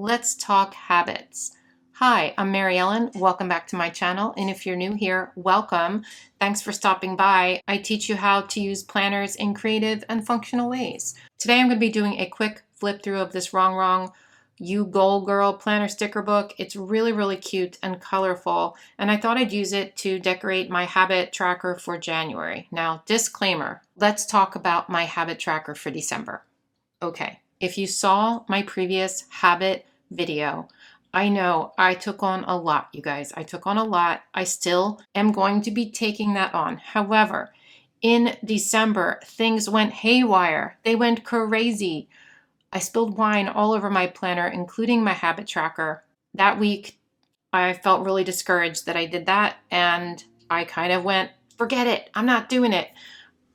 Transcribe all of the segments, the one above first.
let's talk habits. Hi, I'm Mary Ellen. Welcome back to my channel. And if you're new here, welcome. Thanks for stopping by. I teach you how to use planners in creative and functional ways. Today I'm going to be doing a quick flip through of this Rongrong You Goal Girl planner sticker book. It's really cute and colorful, and I thought I'd use it to decorate my habit tracker for January. Now, disclaimer, let's talk about my habit tracker for December. Okay, if you saw my previous habit video, I know I took on a lot, you guys. I took on a lot. I still am going to be taking that on. However, in December, things went haywire. They went crazy. I spilled wine all over my planner, including my habit tracker. That week, I felt really discouraged that I did that, and I kind of went, forget it, I'm not doing it.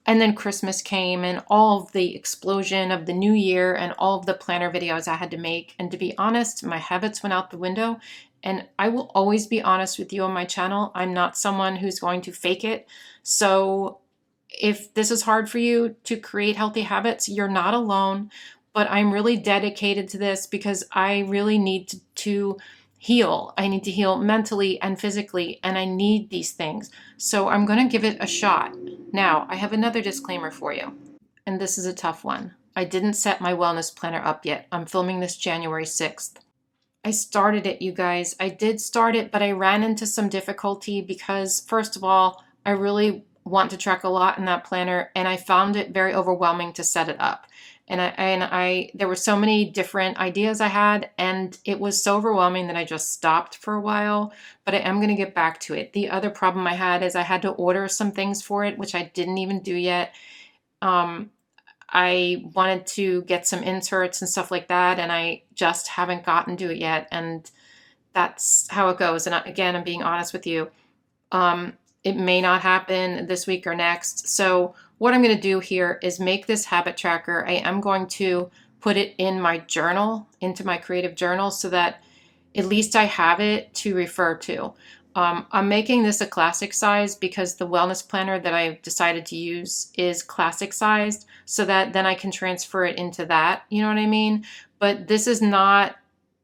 And then Christmas came and all of the explosion of the new year and all of the planner videos I had to make. And to be honest, my habits went out the window. And I will always be honest with you on my channel. I'm not someone who's going to fake it. So if this is hard for you to create healthy habits, you're not alone. But I'm really dedicated to this because I really need to heal. I need to heal mentally and physically, and I need these things. So I'm going to give it a shot. Now, I have another disclaimer for you, and this is a tough one. I didn't set my wellness planner up yet. I'm filming this January 6th. I started it, you guys. I did start it, but I ran into some difficulty because, first of all, I really want to track a lot in that planner, and I found it very overwhelming to set it up. And there were so many different ideas I had, and it was so overwhelming that I just stopped for a while, but I am going to get back to it. The other problem I had is I had to order some things for it, which I didn't even do yet. I wanted to get some inserts and stuff like that, and I just haven't gotten to it yet, and that's how it goes. And again, I'm being honest with you. It may not happen this week or next. So what I'm going to do here is make this habit tracker. I am going to put it in my journal, into my creative journal, so that at least I have it to refer to. I'm making this a classic size because the wellness planner that I've decided to use is classic sized, so that then I can transfer it into that. You know what I mean? But this is not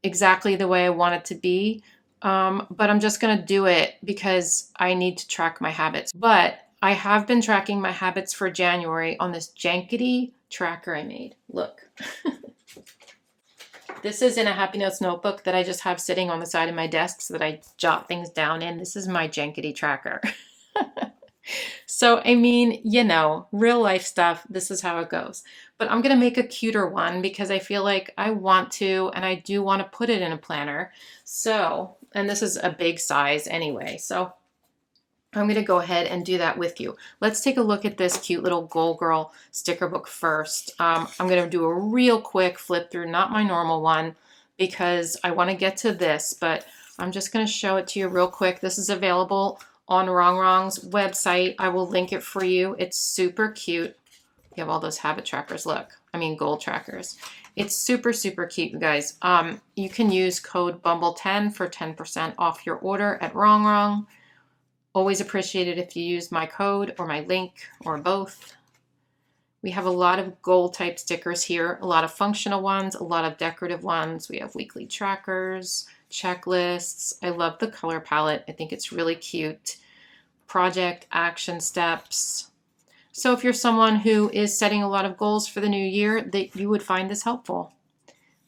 exactly the way I want it to be. But I'm just going to do it because I need to track my habits. But I have been tracking my habits for January on this jankety tracker I made. Look. This is in a Happy Notes notebook that I just have sitting on the side of my desk so that I jot things down in. This is my jankety tracker. So, I mean, you know, real life stuff, this is how it goes. But I'm going to make a cuter one because I feel like I want to, and I do want to put it in a planner. So, and this is a big size anyway. So I'm going to go ahead and do that with you. Let's take a look at this cute little Goal Girl sticker book first. I'm going to do a real quick flip through, not my normal one, because I want to get to this, but I'm just going to show it to you real quick. This is available on Rongrong's website. I will link it for you. It's super cute. You have all those habit trackers. Look, I mean goal trackers. It's super cute, you guys. You can use code Bumble10 for 10% off your order at Rongrong. Always appreciate it if you use my code or my link or both. We have a lot of goal type stickers here, a lot of functional ones, a lot of decorative ones. We have weekly trackers, checklists. I love the color palette. I think it's really cute. Project action steps. So if you're someone who is setting a lot of goals for the new year, that you would find this helpful.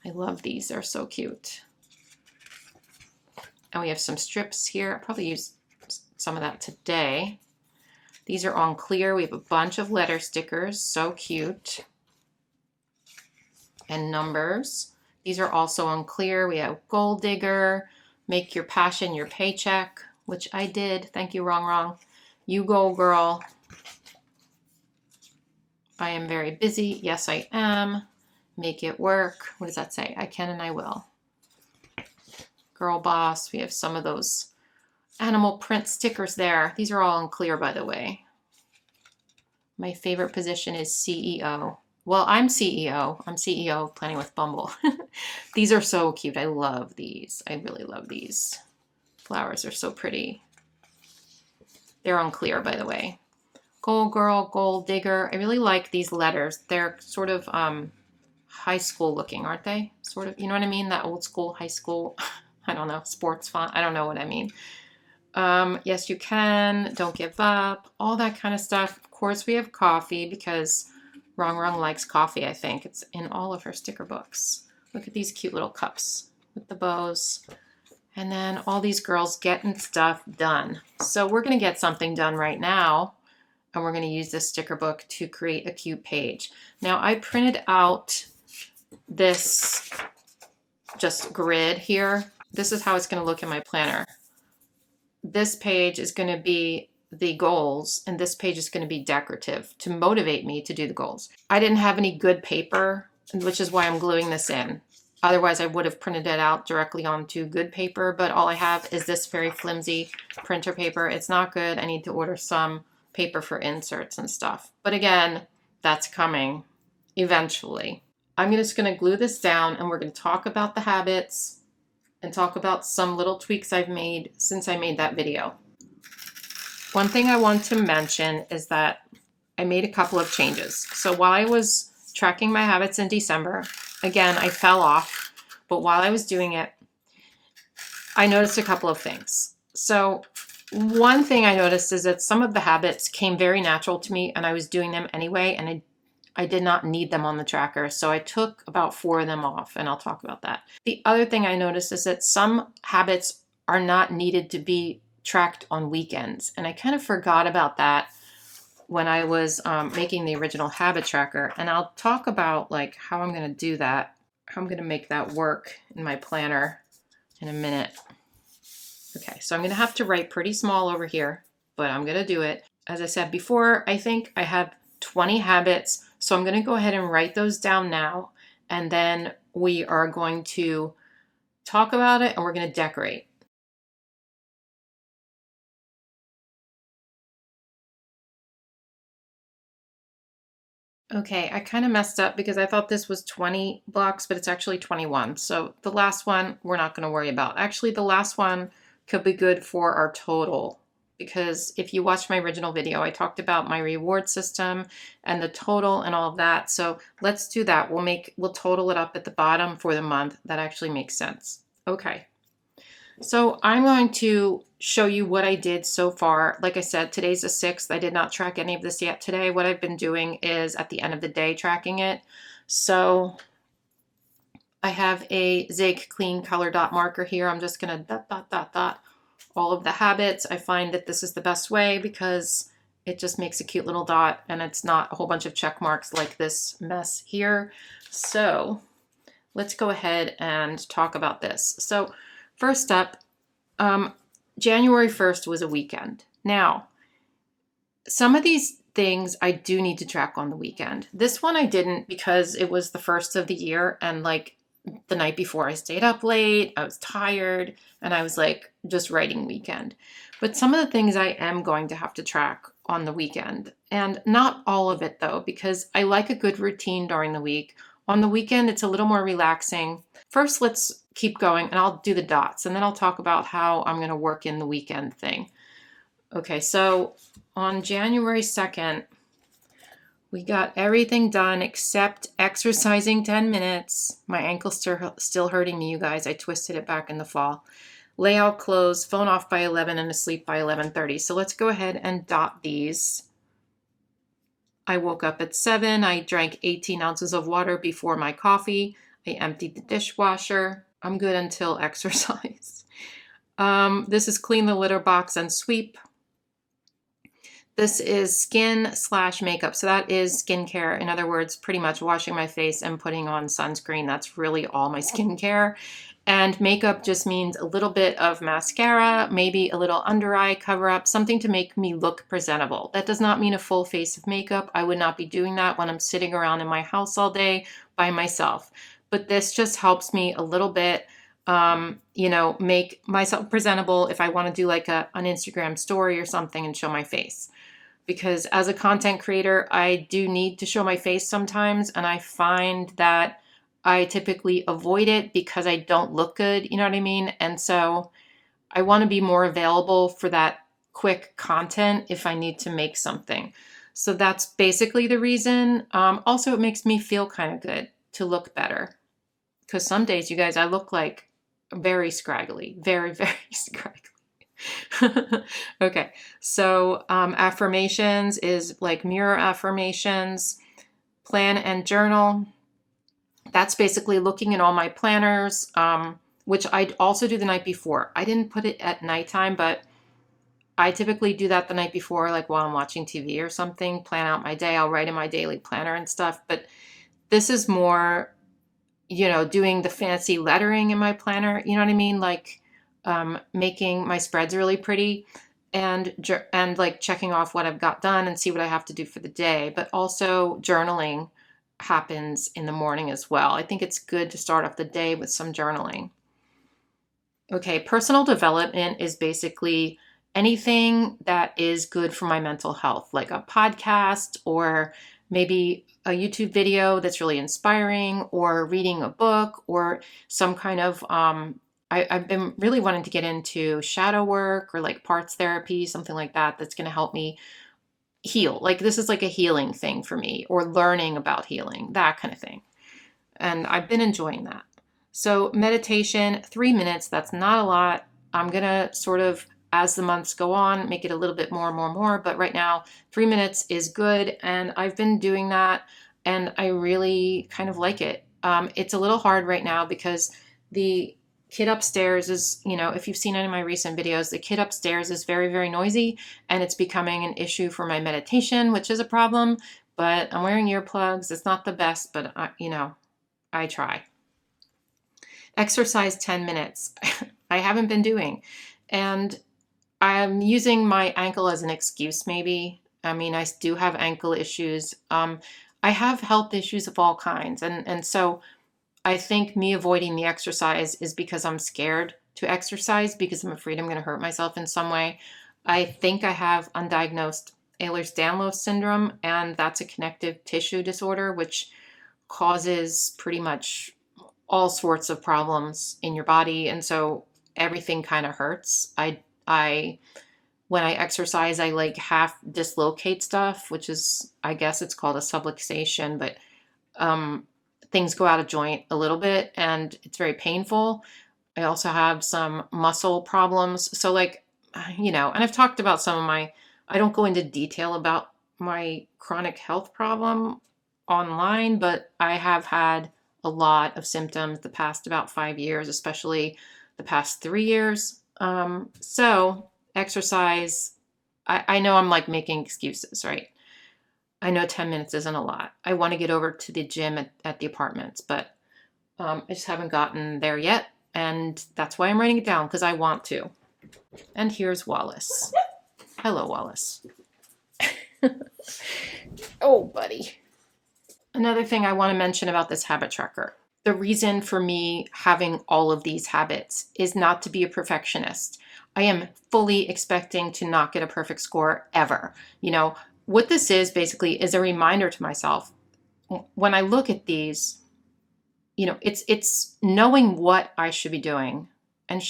I love these. They're so cute. And we have some strips here. I'll probably use some of that today. These are on clear. We have a bunch of letter stickers. So cute. And numbers. These are also on clear. We have Goal Digger, Make Your Passion Your Paycheck, which I did. Thank you, Rongrong. You Goal Girl. I am very busy. Yes, I am. Make It Work. What does that say? I can and I will. Girl Boss. We have some of those animal print stickers there. These are all in clear, by the way. My favorite position is CEO. Well, I'm CEO. I'm CEO of Planning with Bumble. These are so cute. I love these. I really love these. Flowers are so pretty. They're on clear, by the way. Goal Girl, Goal Digger. I really like these letters. They're sort of high school looking, aren't they? Sort of, you know what I mean? That old school, high school, I don't know, sports font. I don't know what I mean. Yes, you can. Don't give up. All that kind of stuff. Of course, we have coffee because Rongrong likes coffee, I think. It's in all of her sticker books. Look at these cute little cups with the bows. And then all these girls getting stuff done. So we're going to get something done right now. And we're going to use this sticker book to create a cute page. Now, I printed out this just grid here. This is how it's going to look in my planner. This page is going to be the goals, and this page is going to be decorative to motivate me to do the goals. I didn't have any good paper, which is why I'm gluing this in. Otherwise, I would have printed it out directly onto good paper, but all I have is this very flimsy printer paper. It's not good. I need to order some paper for inserts and stuff. But again, that's coming eventually. I'm just going to glue this down, and we're going to talk about the habits and talk about some little tweaks I've made since I made that video. One thing I want to mention is that I made a couple of changes. So while I was tracking my habits in December, again, I fell off, but while I was doing it, I noticed a couple of things. So one thing I noticed is that some of the habits came very natural to me and I was doing them anyway, and I did not need them on the tracker. So I took about 4 of them off, and I'll talk about that. The other thing I noticed is that some habits are not needed to be tracked on weekends. And I kind of forgot about that when I was making the original habit tracker. And I'll talk about like how I'm going to do that, how I'm going to make that work in my planner in a minute. Okay, so I'm going to have to write pretty small over here, but I'm going to do it. As I said before, I think I have 20 habits. So I'm going to go ahead and write those down now. And then we are going to talk about it and we're going to decorate. Okay, I kind of messed up because I thought this was 20 blocks, but it's actually 21. So the last one, we're not going to worry about. Actually, the last one could be good for our total, because if you watched my original video, I talked about my reward system and the total and all of that. So let's do that. We'll total it up at the bottom for the month. That actually makes sense. Okay. So I'm going to show you what I did so far. Like I said, today's the 6th. I did not track any of this yet today. What I've been doing is at the end of the day tracking it. So I have a Zig Clean color dot marker here. I'm just going to dot all of the habits. I find that this is the best way because it just makes a cute little dot and it's not a whole bunch of check marks like this mess here. So let's go ahead and talk about this. So first up, January 1st was a weekend. Now, some of these things I do need to track on the weekend. This one I didn't because it was the first of the year, and like the night before I stayed up late, I was tired, and I was like just writing weekend. But some of the things I am going to have to track on the weekend, and not all of it though, because I like a good routine during the week. On the weekend, it's a little more relaxing. First, let's keep going and I'll do the dots and then I'll talk about how I'm going to work in the weekend thing. Okay, so on January 2nd, we got everything done except exercising 10 minutes. My ankle's still hurting me, you guys. I twisted it back in the fall. Lay out clothes, phone off by 11 and asleep by 11:30. So let's go ahead and dot these. I woke up at 7. I drank 18 ounces of water before my coffee. I emptied the dishwasher. I'm good until exercise. This is clean the litter box and sweep. This is skin/makeup. So that is skincare. In other words, pretty much washing my face and putting on sunscreen. That's really all my skincare. And makeup just means a little bit of mascara, maybe a little under eye cover up, something to make me look presentable. That does not mean a full face of makeup. I would not be doing that when I'm sitting around in my house all day by myself. But this just helps me a little bit, make myself presentable if I want to do like an Instagram story or something and show my face. Because as a content creator, I do need to show my face sometimes. And I find that I typically avoid it because I don't look good. You know what I mean? And so I want to be more available for that quick content if I need to make something. So that's basically the reason. Also, it makes me feel kind of good. to look better. Because some days, you guys, I look like very scraggly, very, very scraggly. Okay, so affirmations is like mirror affirmations, plan and journal. That's basically looking at all my planners, which I also do the night before. I didn't put it at nighttime, but I typically do that the night before, like while I'm watching TV or something, plan out my day. I'll write in my daily planner and stuff. But this is more, doing the fancy lettering in my planner. You know what I mean? Like making my spreads really pretty and like checking off what I've got done and see what I have to do for the day. But also journaling happens in the morning as well. I think it's good to start off the day with some journaling. Okay, personal development is basically anything that is good for my mental health, like a podcast or maybe a YouTube video that's really inspiring, or reading a book, or some kind of I've been really wanting to get into shadow work or like parts therapy, something like that, that's going to help me heal. Like this is like a healing thing for me, or learning about healing, that kind of thing. And I've been enjoying that. So meditation, 3 minutes, that's not a lot. I'm going to sort of, as the months go on, make it a little bit more. But right now, 3 minutes is good. And I've been doing that and I really kind of like it. It's a little hard right now because the kid upstairs is, if you've seen any of my recent videos, the kid upstairs is very, very noisy and it's becoming an issue for my meditation, which is a problem. But I'm wearing earplugs. It's not the best, but I try. Exercise 10 minutes. I haven't been doing. And I'm using my ankle as an excuse, maybe. I mean, I do have ankle issues. I have health issues of all kinds. And so I think me avoiding the exercise is because I'm scared to exercise, because I'm afraid I'm going to hurt myself in some way. I think I have undiagnosed Ehlers-Danlos syndrome, and that's a connective tissue disorder, which causes pretty much all sorts of problems in your body. And so everything kind of hurts. When I exercise, I like half dislocate stuff, which is, I guess it's called a subluxation, but things go out of joint a little bit and it's very painful. I also have some muscle problems. So and I've talked about I don't go into detail about my chronic health problem online, but I have had a lot of symptoms the past about 5 years, especially the past 3 years. So exercise, I know I'm like making excuses, right? I know 10 minutes isn't a lot. I want to get over to the gym at the apartments, but I just haven't gotten there yet. And that's why I'm writing it down, because I want to. And here's Wallace. Hello, Wallace. Oh, buddy. Another thing I want to mention about this habit tracker. The reason for me having all of these habits is not to be a perfectionist. I am fully expecting to not get a perfect score ever. What this is basically is a reminder to myself when I look at these, it's knowing what I should be doing. And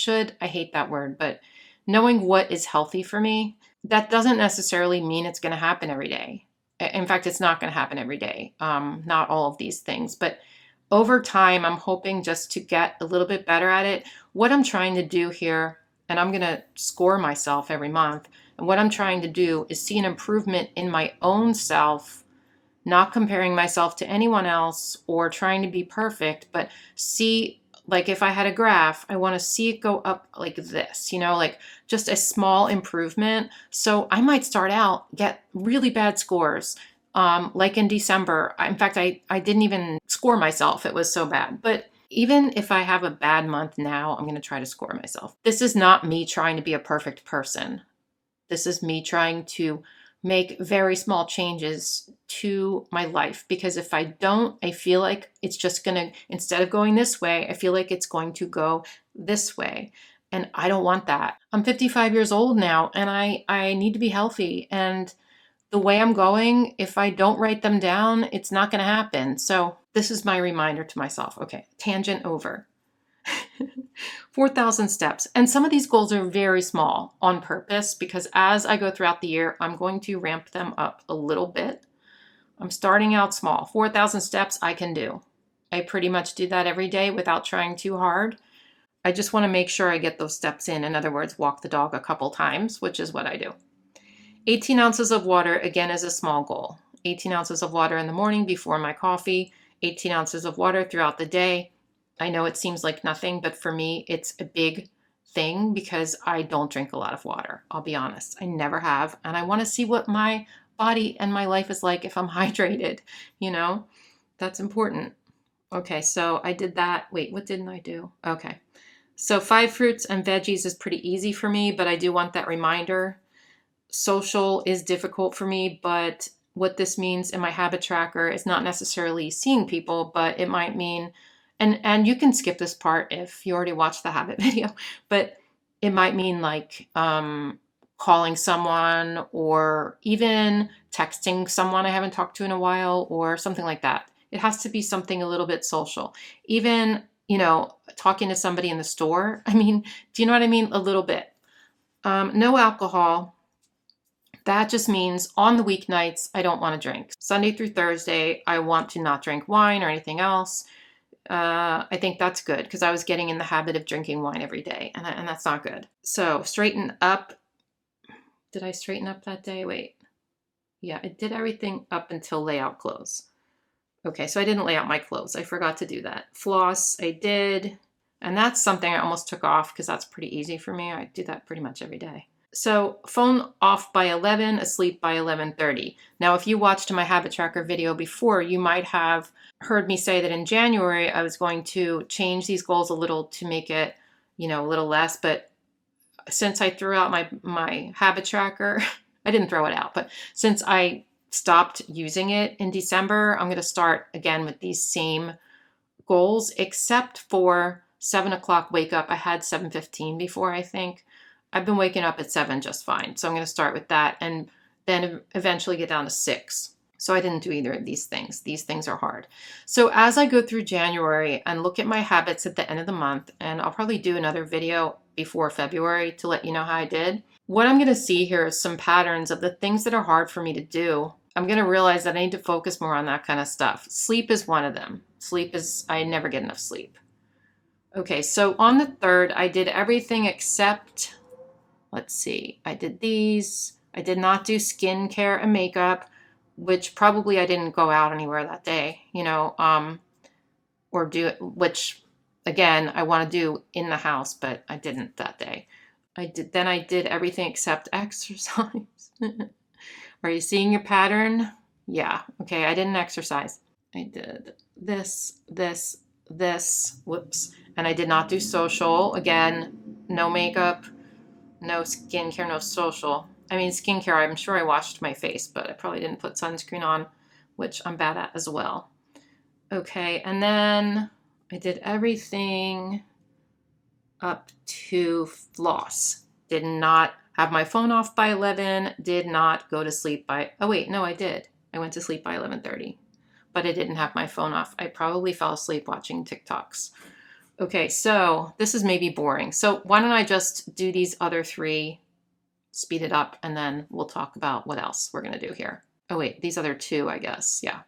I hate that word, but knowing what is healthy for me. That doesn't necessarily mean it's going to happen every day. In fact, it's not going to happen every day. Not all of these things, but over time, I'm hoping just to get a little bit better at it. What I'm trying to do here, and I'm going to score myself every month, and what I'm trying to do is see an improvement in my own self, not comparing myself to anyone else or trying to be perfect, but see, like if I had a graph, I want to see it go up like this, like just a small improvement. So I might start out, get really bad scores. Like in December, in fact, I didn't even score myself. It was so bad. But even if I have a bad month now, I'm going to try to score myself. This is not me trying to be a perfect person. This is me trying to make very small changes to my life. Because if I don't, I feel like it's just going to, instead of going this way, I feel like it's going to go this way. And I don't want that. I'm 55 years old now and I need to be healthy. And the way I'm going, if I don't write them down, it's not going to happen. So this is my reminder to myself. Okay, tangent over. 4,000 steps. And some of these goals are very small on purpose because as I go throughout the year, I'm going to ramp them up a little bit. I'm starting out small. 4,000 steps I can do. I pretty much do that every day without trying too hard. I just want to make sure I get those steps in. In other words, walk the dog a couple times, which is what I do. 18 ounces of water, again, is a small goal. 18 ounces of water in the morning before my coffee, 18 ounces of water throughout the day. I know it seems like nothing, but for me, it's a big thing because I don't drink a lot of water. I'll be honest. I never have. And I want to see what my body and my life is like if I'm hydrated. That's important. Okay, so I did that. Wait, what didn't I do? Okay. So 5 fruits and veggies is pretty easy for me, but I do want that reminder. Social is difficult for me, but what this means in my habit tracker is not necessarily seeing people, but it might mean, and you can skip this part if you already watched the habit video, but it might mean like calling someone or even texting someone I haven't talked to in a while or something like that. It has to be something a little bit social. Even, talking to somebody in the store. I mean, do you know what I mean? A little bit. No alcohol. That just means on the weeknights, I don't want to drink. Sunday through Thursday, I want to not drink wine or anything else. I think that's good because I was getting in the habit of drinking wine every day, and that's not good. So straighten up. Did I straighten up that day? Wait. Yeah, I did everything up until layout clothes. Okay, so I didn't lay out my clothes. I forgot to do that. Floss, I did. And that's something I almost took off because that's pretty easy for me. I do that pretty much every day. So phone off by 11, asleep by 11:30. Now, if you watched my habit tracker video before, you might have heard me say that in January, I was going to change these goals a little to make it, a little less. But since I threw out my habit tracker, I didn't throw it out, but since I stopped using it in December, I'm going to start again with these same goals, except for 7 o'clock wake up. I had 7:15 before, I think. I've been waking up at 7 just fine. So I'm going to start with that and then eventually get down to 6. So I didn't do either of these things. These things are hard. So as I go through January and look at my habits at the end of the month, and I'll probably do another video before February to let you know how I did. What I'm going to see here is some patterns of the things that are hard for me to do. I'm going to realize that I need to focus more on that kind of stuff. Sleep is one of them. I never get enough sleep. Okay, so on the 3rd, I did everything except, let's see, I did these. I did not do skincare and makeup, which probably I didn't go out anywhere that day, or do it, which again, I want to do in the house, but I didn't that day. I did everything except exercise. Are you seeing your pattern? Yeah. Okay, I didn't exercise. I did this, whoops. And I did not do social. Again, no makeup, no skincare, no social. I mean, skincare, I'm sure I washed my face, but I probably didn't put sunscreen on, which I'm bad at as well. Okay, and then I did everything up to floss. Did not have my phone off by 11, did not go to sleep by, oh wait, no, I did. I went to sleep by 11:30, but I didn't have my phone off. I probably fell asleep watching TikToks. Okay, so this is maybe boring. So why don't I just do these other 3, speed it up, and then we'll talk about what else we're going to do here. Oh wait, these other 2, I guess. Yeah.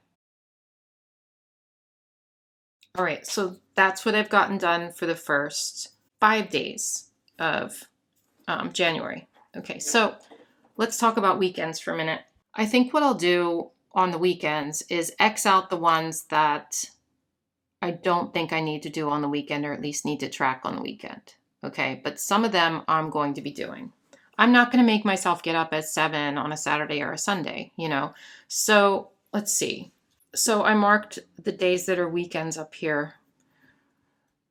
All right, so that's what I've gotten done for the first 5 days of January. Okay, so let's talk about weekends for a minute. I think what I'll do on the weekends is X out the ones that I don't think I need to do on the weekend, or at least need to track on the weekend. Okay, but some of them I'm going to be doing. I'm not going to make myself get up at 7 on a Saturday or a Sunday, So let's see. So I marked the days that are weekends up here.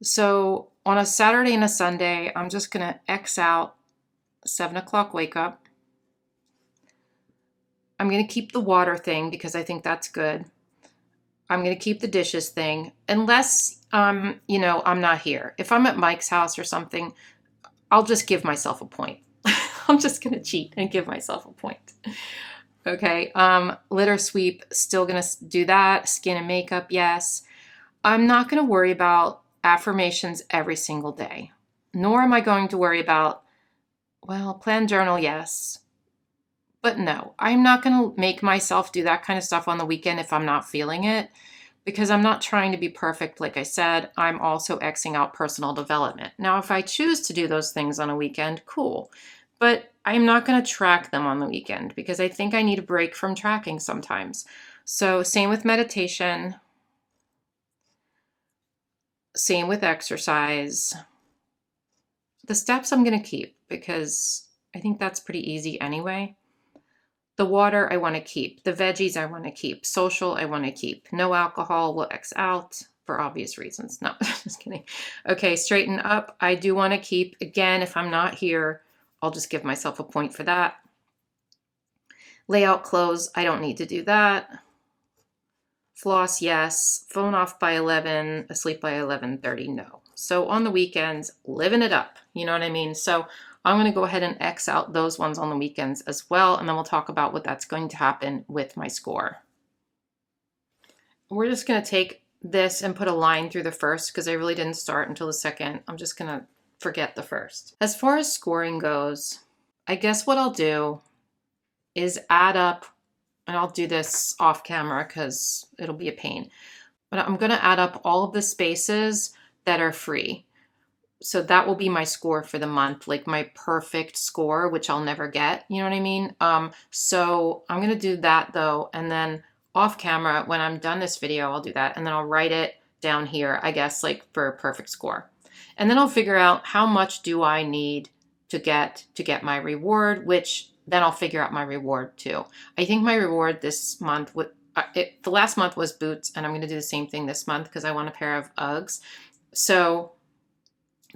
So on a Saturday and a Sunday, I'm just going to X out 7 o'clock wake up. I'm going to keep the water thing because I think that's good. I'm going to keep the dishes thing unless, I'm not here. If I'm at Mike's house or something, I'll just give myself a point. I'm just going to cheat and give myself a point. Okay. Litter sweep, still going to do that. Skin and makeup, yes. I'm not going to worry about affirmations every single day, nor am I going to worry about, plan journal, yes. But no, I'm not going to make myself do that kind of stuff on the weekend if I'm not feeling it. because I'm not trying to be perfect. Like I said, I'm also Xing out personal development. Now, if I choose to do those things on a weekend, cool. But I'm not going to track them on the weekend because I think I need a break from tracking sometimes. So same with meditation, same with exercise. The steps I'm going to keep because I think that's pretty easy anyway. The water I want to keep. The veggies I want to keep. Social I want to keep. No alcohol will X out for obvious reasons. No, just kidding. Okay, straighten up. I do want to keep. Again, if I'm not here, I'll just give myself a point for that. Lay out clothes. I don't need to do that. Floss, yes. Phone off by 11. Asleep by 11:30, no. So on the weekends, living it up. You know what I mean? So I'm going to go ahead and X out those ones on the weekends as well. And then we'll talk about what that's going to happen with my score. We're just going to take this and put a line through the first because I really didn't start until the second. I'm just going to forget the first. As far as scoring goes, I guess what I'll do is add up, and I'll do this off camera because it'll be a pain. But I'm going to add up all of the spaces that are free. So that will be my score for the month, like my perfect score, which I'll never get. You know what I mean? So I'm going to do that though. And then off camera, when I'm done this video, I'll do that. And then I'll write it down here, I guess, like for a perfect score. And then I'll figure out how much do I need to get my reward, which then I'll figure out my reward too. I think my reward this month would, the last month was boots, and I'm going to do the same thing this month because I want a pair of Uggs. So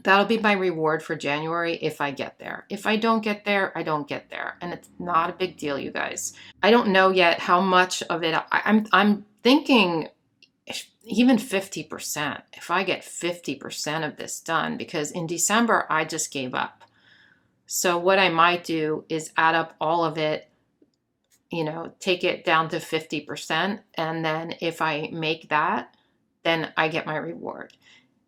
that'll be my reward for January if I get there. If I don't get there, I don't get there. And it's not a big deal, you guys. I don't know yet how much of it, I'm thinking even 50%. If I get 50% of this done, because in December, I just gave up. So what I might do is add up all of it, take it down to 50%. And then if I make that, then I get my reward.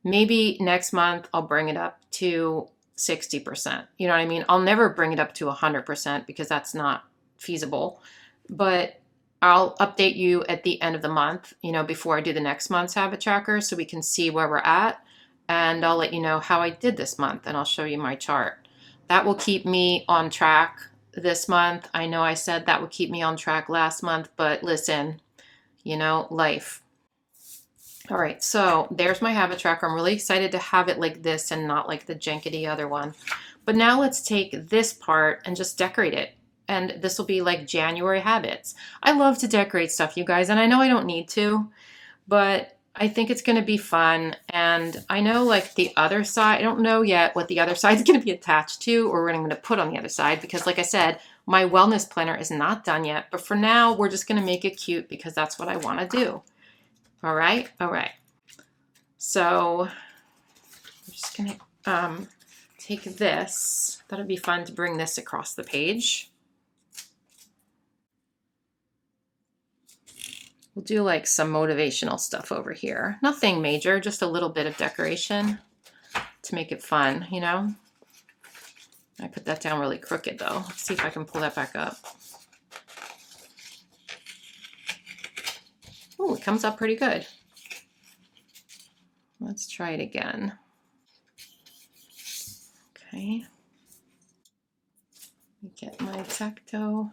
Maybe next month I'll bring it up to 60%. You know what I mean? I'll never bring it up to 100% because that's not feasible. But I'll update you at the end of the month, before I do the next month's habit tracker so we can see where we're at. And I'll let you know how I did this month and I'll show you my chart. That will keep me on track this month. I know I said that would keep me on track last month, but listen, life. All right, so there's my habit tracker. I'm really excited to have it like this and not like the jankety other one. But now let's take this part and just decorate it. And this will be like January habits. I love to decorate stuff, you guys, and I know I don't need to, but I think it's going to be fun. And I know like the other side, I don't know yet what the other side is going to be attached to or what I'm going to put on the other side because like I said, my wellness planner is not done yet. But for now, we're just going to make it cute because that's what I want to do. All right. So I'm just going to take this. Thought it'd be fun to bring this across the page. We'll do like some motivational stuff over here. Nothing major, just a little bit of decoration to make it fun, I put that down really crooked though. Let's see if I can pull that back up. Oh, it comes up pretty good. Let's try it again. Okay. Get my Tacto.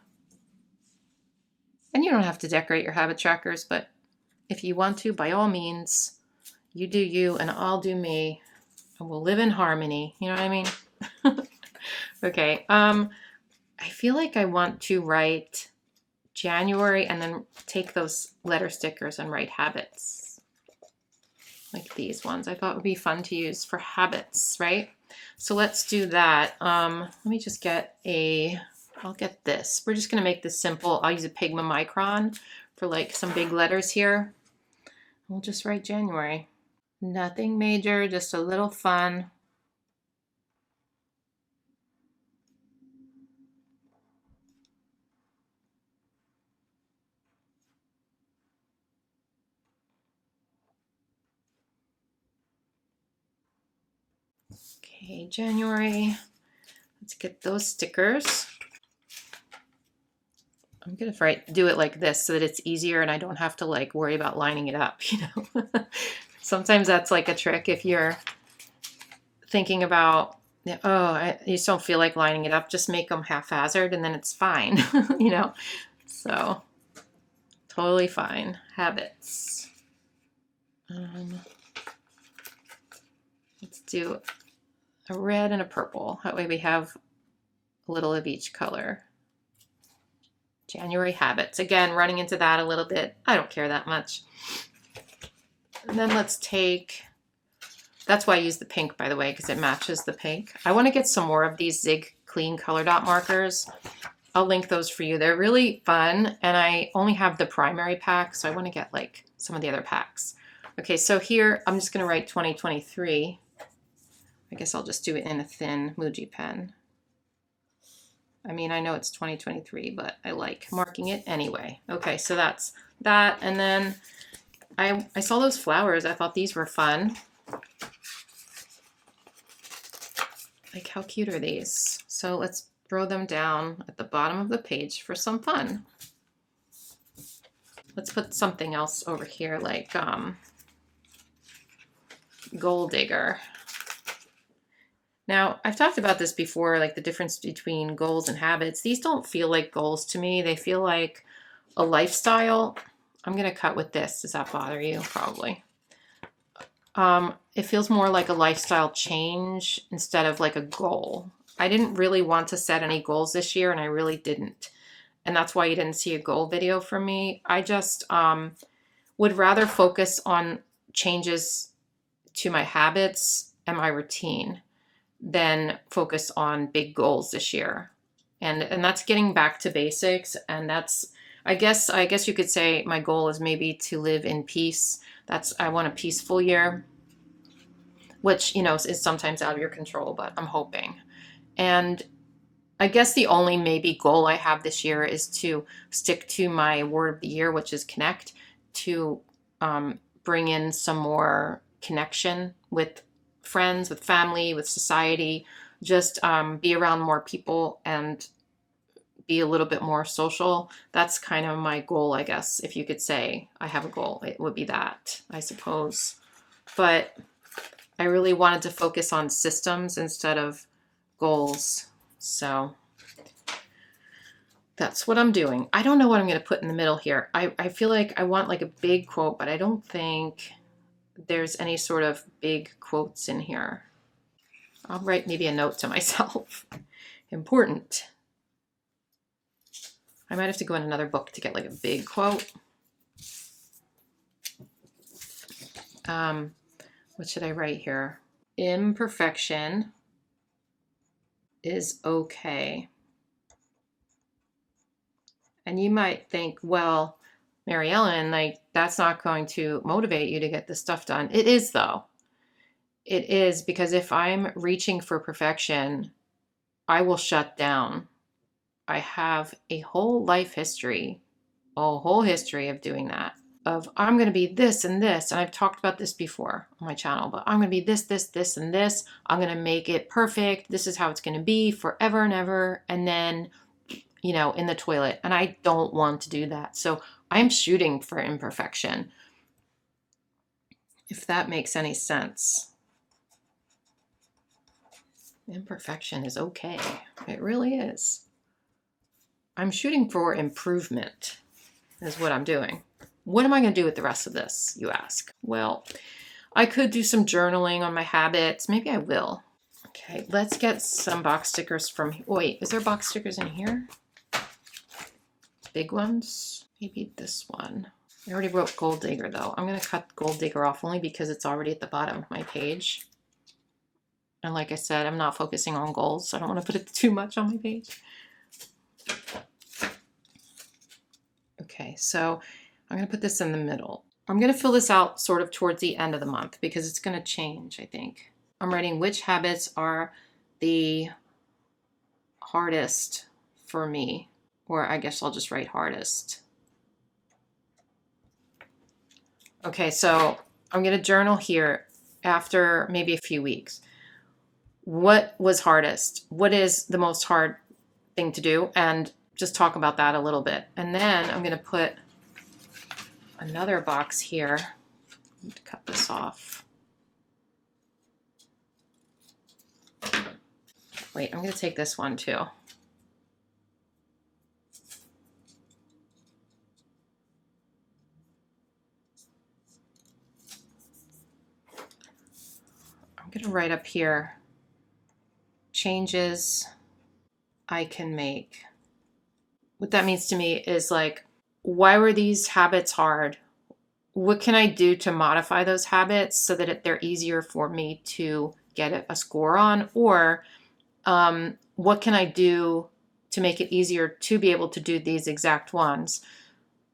And you don't have to decorate your habit trackers, but if you want to, by all means, you do you and I'll do me, and we'll live in harmony. You know what I mean? Okay. I feel like I want to write January and then take those letter stickers and write habits. Like these ones. I thought it would be fun to use for habits, right? So let's do that. Let me just get I'll get this. We're just going to make this simple. I'll use a Pigma Micron for like some big letters here. We'll just write January. Nothing major, just a little fun. Okay, January. Let's get those stickers. I'm going to do it like this so that it's easier and I don't have to like worry about lining it up, you know. Sometimes that's like a trick if you're thinking about, you just don't feel like lining it up, just make them haphazard and then it's fine, you know. So totally fine. Habits. Let's do a red and a purple. That way we have a little of each color. January habits. Again, running into that a little bit. I don't care that much. And then let's take, that's why I use the pink, by the way, because it matches the pink. I want to get some more of these Zig Clean color dot markers. I'll link those for you. They're really fun, and I only have the primary pack, so I want to get like some of the other packs. Okay, so here I'm just going to write 2023. I guess I'll just do it in a thin Muji pen. I mean, I know it's 2023, but I like marking it anyway. Okay, so that's that. And then I saw those flowers. I thought these were fun. Like, how cute are these? So let's throw them down at the bottom of the page for some fun. Let's put something else over here, like Gold Digger. Now, I've talked about this before, like the difference between goals and habits. These don't feel like goals to me. They feel like a lifestyle. I'm going to cut with this. Does that bother you? Probably. It feels more like a lifestyle change instead of like a goal. I didn't really want to set any goals this year, and I really didn't. And that's why you didn't see a goal video from me. I just would rather focus on changes to my habits and my routine than focus on big goals this year. And that's getting back to basics. And that's, I guess you could say my goal is maybe to live in peace. I want a peaceful year, which, you know, is sometimes out of your control, but I'm hoping. And I guess the only maybe goal I have this year is to stick to my word of the year, which is connect, to bring in some more connection with friends, with family, with society, just be around more people and be a little bit more social. That's kind of my goal, I guess. If you could say I have a goal, it would be that, I suppose. But I really wanted to focus on systems instead of goals. So that's what I'm doing. I don't know what I'm going to put in the middle here. I feel like I want like a big quote, but I don't think there's any sort of big quotes in here. I'll write maybe a note to myself. Important. I might have to go in another book to get like a big quote. What should I write here? Imperfection is okay. And you might think, well, Mary Ellen, like that's not going to motivate you to get this stuff done. It is though. It is, because if I'm reaching for perfection, I will shut down. I have a whole life history, a whole history of doing that. Of I'm going to be this and this. And I've talked about this before on my channel, but I'm going to be this, this, this, and this. I'm going to make it perfect. This is how it's going to be forever and ever. And then, you know, in the toilet. And I don't want to do that. So I'm shooting for imperfection, if that makes any sense. Imperfection is okay. It really is. I'm shooting for improvement is what I'm doing. What am I going to do with the rest of this, you ask? Well, I could do some journaling on my habits. Maybe I will. Okay, let's get some box stickers from, wait, is there box stickers in here? Big ones? Maybe this one. I already wrote Gold Digger though. I'm going to cut Gold Digger off only because it's already at the bottom of my page. And like I said, I'm not focusing on goals, so I don't want to put it too much on my page. Okay, so I'm going to put this in the middle. I'm going to fill this out sort of towards the end of the month because it's going to change, I think. I'm writing which habits are the hardest for me, or I guess I'll just write hardest. Okay, so I'm going to journal here after maybe a few weeks. What was hardest? What is the most hard thing to do? And just talk about that a little bit. And then I'm going to put another box here. Cut this off. Wait, I'm going to take this one too. I'm going to write up here changes I can make. What that means to me is like, why were these habits hard? What can I do to modify those habits so that they're easier for me to get a score on? Or what can I do to make it easier to be able to do these exact ones?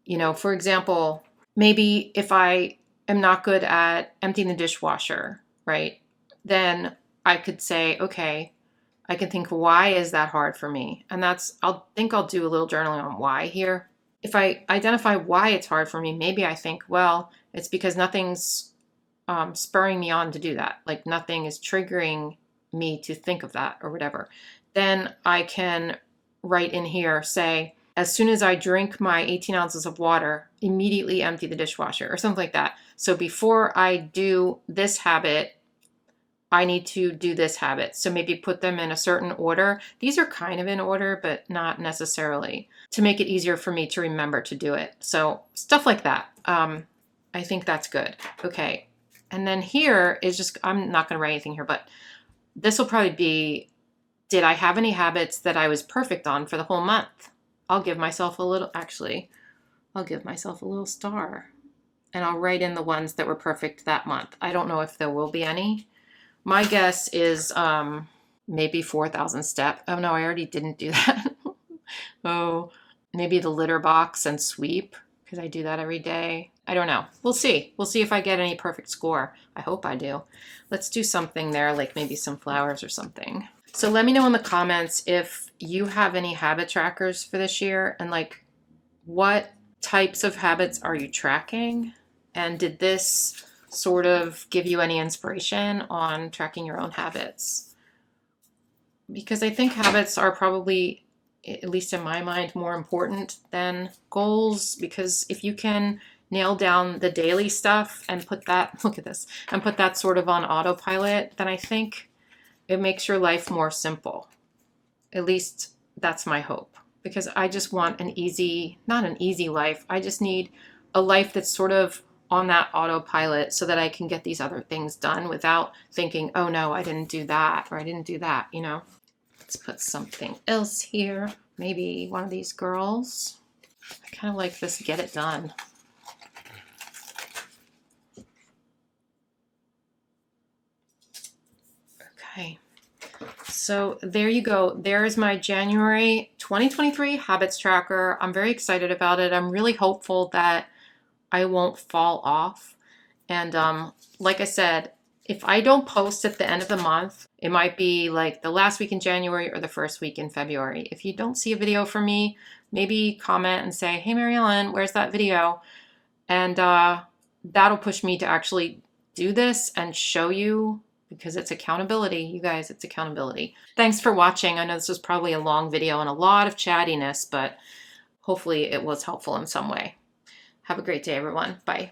You know, for example, maybe if I am not good at emptying the dishwasher, right? Then I could say, okay, I can think, why is that hard for me? And I'll do a little journaling on why here. If I identify why it's hard for me, maybe I think, well, it's because nothing's spurring me on to do that. Like nothing is triggering me to think of that or whatever. Then I can write in here, say, as soon as I drink my 18 ounces of water, immediately empty the dishwasher or something like that. So before I do this habit, I need to do this habit. So maybe put them in a certain order. These are kind of in order, but not necessarily, to make it easier for me to remember to do it. So stuff like that. I think that's good. Okay. And then here is just, I'm not going to write anything here, but this will probably be, did I have any habits that I was perfect on for the whole month? I'll give myself a little star. And I'll write in the ones that were perfect that month. I don't know if there will be any. My guess is maybe 4,000 steps. Oh no, I already didn't do that. Oh, maybe the litter box and sweep, because I do that every day. I don't know. We'll see. We'll see if I get any perfect score. I hope I do. Let's do something there, like maybe some flowers or something. So let me know in the comments if you have any habit trackers for this year, and like what types of habits are you tracking? And did this sort of give you any inspiration on tracking your own habits? Because I think habits are probably, at least in my mind, more important than goals, because if you can nail down the daily stuff and put that, look at this, and put that sort of on autopilot, then I think it makes your life more simple. At least that's my hope, because I just want an easy, not an easy life. I just need a life that's sort of on that autopilot so that I can get these other things done without thinking, oh no, I didn't do that, or I didn't do that, you know? Let's put something else here. Maybe one of these girls. I kind of like this get it done. Okay. So there you go. There's my January 2023 habits tracker. I'm very excited about it. I'm really hopeful that I won't fall off. And like I said, if I don't post at the end of the month, it might be like the last week in January or the first week in February. If you don't see a video from me, maybe comment and say, hey, Mary Ellen, where's that video? And that'll push me to actually do this and show you, because it's accountability. You guys, it's accountability. Thanks for watching. I know this was probably a long video and a lot of chattiness, but hopefully it was helpful in some way. Have a great day, everyone. Bye.